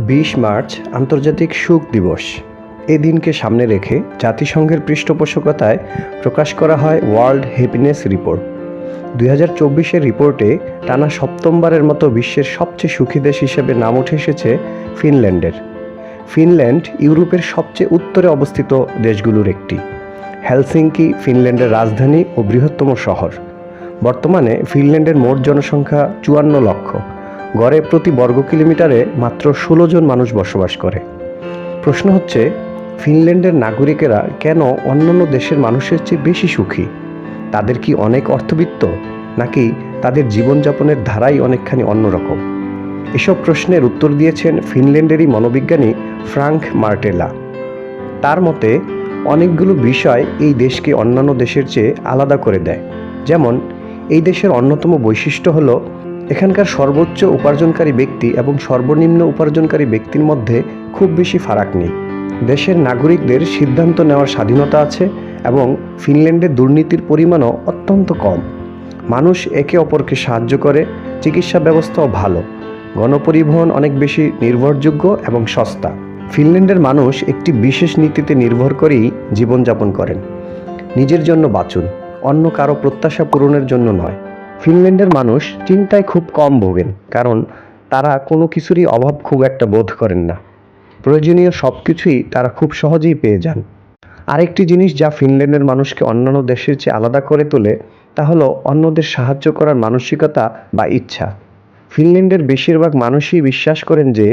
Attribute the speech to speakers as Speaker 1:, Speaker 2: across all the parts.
Speaker 1: 20 March আন্তর্জাতিক সুখ দিবস। এই দিনকে সামনে রেখে জাতিসংঘের পৃষ্ঠপোষকতায় প্রকাশ করা হয় ওয়ার্ল্ড হ্যাপিনেস রিপোর্ট। 2024-এর রিপোর্টে টানা সপ্তমবারের মতো বিশ্বের সবচেয়ে সুখী দেশ হিসেবে নাম উঠে এসেছে ফিনল্যান্ডের। ফিনল্যান্ড ইউরোপের সবচেয়ে উত্তরে অবস্থিত দেশগুলোর একটি। হেলসিঙ্কি ফিনল্যান্ডের রাজধানী ও বৃহত্তম শহর। বর্তমানে ফিনল্যান্ডের মোট জনসংখ্যা 54 লক্ষ। গড়ে প্রতি বর্গ কিলোমিটারে মাত্র 16 জন মানুষ বসবাস করে। প্রশ্ন হচ্ছে, ফিনল্যান্ডের নাগরিকেরা কেন অন্যান্য দেশের মানুষের চেয়ে বেশি সুখী? তাদের কি অনেক অর্থবিত্ত, নাকি তাদের জীবনযাপনের ধারাই অনেকখানি অন্যরকম? এসব প্রশ্নের উত্তর দিয়েছেন ফিনল্যান্ডেরই মনোবিজ্ঞানী ফ্রাঙ্ক মার্টেলা। তার মতে অনেকগুলো বিষয় এই দেশকে অন্যান্য দেশের চেয়ে আলাদা করে দেয়। যেমন, এই দেশের অন্যতম বৈশিষ্ট্য হলো এখানকার সর্বোচ্চ উপার্জনকারী ব্যক্তি এবং সর্বনিম্ন উপার্জনকারী ব্যক্তির মধ্যে খুব বেশি ফারাক নেই। দেশের নাগরিকদের সিদ্ধান্ত নেওয়ার স্বাধীনতা আছে এবং ফিনল্যান্ডে দুর্নীতির পরিমাণও অত্যন্ত কম। মানুষ একে অপরকে সাহায্য করে, চিকিৎসা ব্যবস্থাও ভালো, গণপরিবহন অনেক বেশি নির্ভরযোগ্য এবং সস্তা। ফিনল্যান্ডের মানুষ একটি বিশেষ নীতিতে নির্ভর করেই জীবনযাপন করেন। নিজের জন্য বাঁচুন, অন্য কারো প্রত্যাশা পূরণের জন্য নয়। ফিনল্যান্ডের মানুষ চিন্তায় খুব কম ভোগেন, কারণ তারা কোনো কিছুরই অভাব খুব একটা বোধ করেন না। প্রয়োজনীয় সব কিছুই তারা খুব সহজেই পেয়ে যান। আরেকটি জিনিস যা ফিনল্যান্ডের মানুষকে অন্যান্য দেশের চেয়ে আলাদা করে তোলে তা হলো অন্যদের সাহায্য করার মানসিকতা বা ইচ্ছা। ফিনল্যান্ডের বেশিরভাগ মানুষই বিশ্বাস করেন যে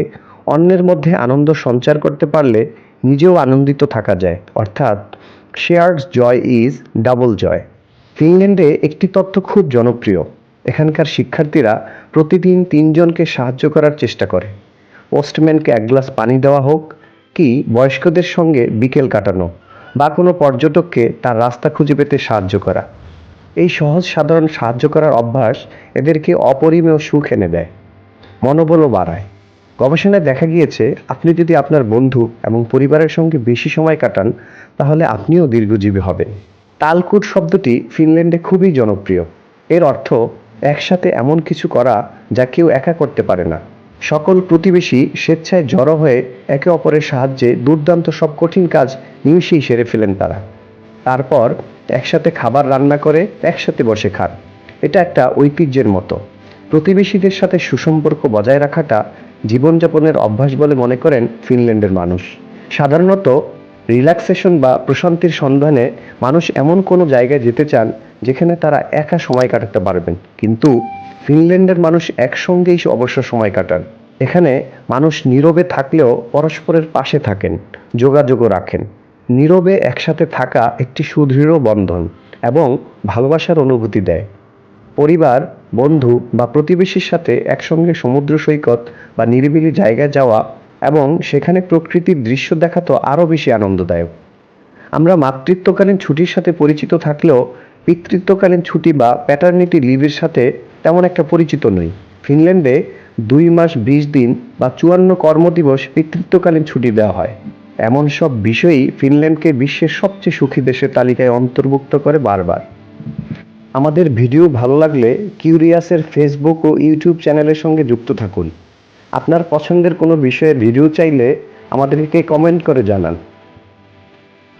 Speaker 1: অন্যের মধ্যে আনন্দ সঞ্চার করতে পারলে নিজেও আনন্দিত থাকা যায়, অর্থাৎ শেয়ার্ড জয় ইজ ডাবল জয়। ফিনল্যান্ডে একটি তথ্য খুব জনপ্রিয়। এখানকার শিক্ষার্থীরা প্রতিদিন 3 জনকে সাহায্য করার চেষ্টা করে। পোস্টম্যানকে এক গ্লাস পানি দেওয়া হোক, কি বয়স্কদের সঙ্গে বিকেল কাটানো, বা কোনো পর্যটককে তার রাস্তা খুঁজে পেতে সাহায্য করা। এই সহজ সাধারণ সাহায্য করার অভ্যাস এদেরকে অপরিমেয় সুখ এনে দেয়, মনোবলও বাড়ায়। গবেষণায় দেখা গিয়েছে, আপনি যদি আপনার বন্ধু এবং পরিবারের সঙ্গে বেশি সময় কাটান তাহলে আপনিও দীর্ঘজীবী হবেন। তালকুট শব্দটি ফিনল্যান্ডে খুবই জনপ্রিয়। এর অর্থ একসাথে এমন কিছু করা যা কেউ একা করতে পারে না। সকল প্রতিবেশী স্বেচ্ছায় জড়ো হয়ে একে অপরের সাহায্যে দুর্দান্ত সব কঠিন কাজ নিমিষেই সেরে ফেলেন তারা। তারপর একসাথে খাবার রান্না করে একসাথে বসে খান। এটা একটা ঐতিহ্যের মতো। প্রতিবেশীদের সাথে সুসম্পর্ক বজায় রাখাটা জীবনযাপনের অভ্যাস বলে মনে করেন ফিনল্যান্ডের মানুষ। সাধারণত রিল্যাক্সেশন বা প্রশান্তির সন্ধানে মানুষ এমন কোনো জায়গায় যেতে চান যেখানে তারা একা সময় কাটাতে পারবেন, কিন্তু ফিনল্যান্ডের মানুষ একসঙ্গেই অবসর সময় কাটান। এখানে মানুষ নীরবে থাকলেও পরস্পরের পাশে থাকেন, যোগাযোগও রাখেন। নীরবে একসাথে থাকা একটি সুদৃঢ় বন্ধন এবং ভালোবাসার অনুভূতি দেয়। পরিবার, বন্ধু বা প্রতিবেশীর সাথে একসঙ্গে সমুদ্র সৈকত বা নিরিবিলি জায়গায় যাওয়া এবং সেখানে প্রকৃতির দৃশ্য দেখা তো আরও বেশি আনন্দদায়ক। আমরা মাতৃত্বকালীন ছুটির সাথে পরিচিত থাকলেও পিতৃত্বকালীন ছুটি বা প্যাটার্নিটি লিভের সাথে তেমন একটা পরিচিত নই। ফিনল্যান্ডে 2 মাস 20 দিন বা 54 কর্মদিবস পিতৃত্বকালীন ছুটি দেওয়া হয়। এমন সব বিষয়ই ফিনল্যান্ডকে বিশ্বের সবচেয়ে সুখী দেশের তালিকায় অন্তর্ভুক্ত করে বারবার। আমাদের ভিডিও ভালো লাগলে কিউরিয়াসের ফেসবুক ও ইউটিউব চ্যানেলের সঙ্গে যুক্ত থাকুন। আপনার পছন্দের কোনো বিষয়ে ভিডিও চাইলে আমাদেরকে কমেন্ট করে জানান।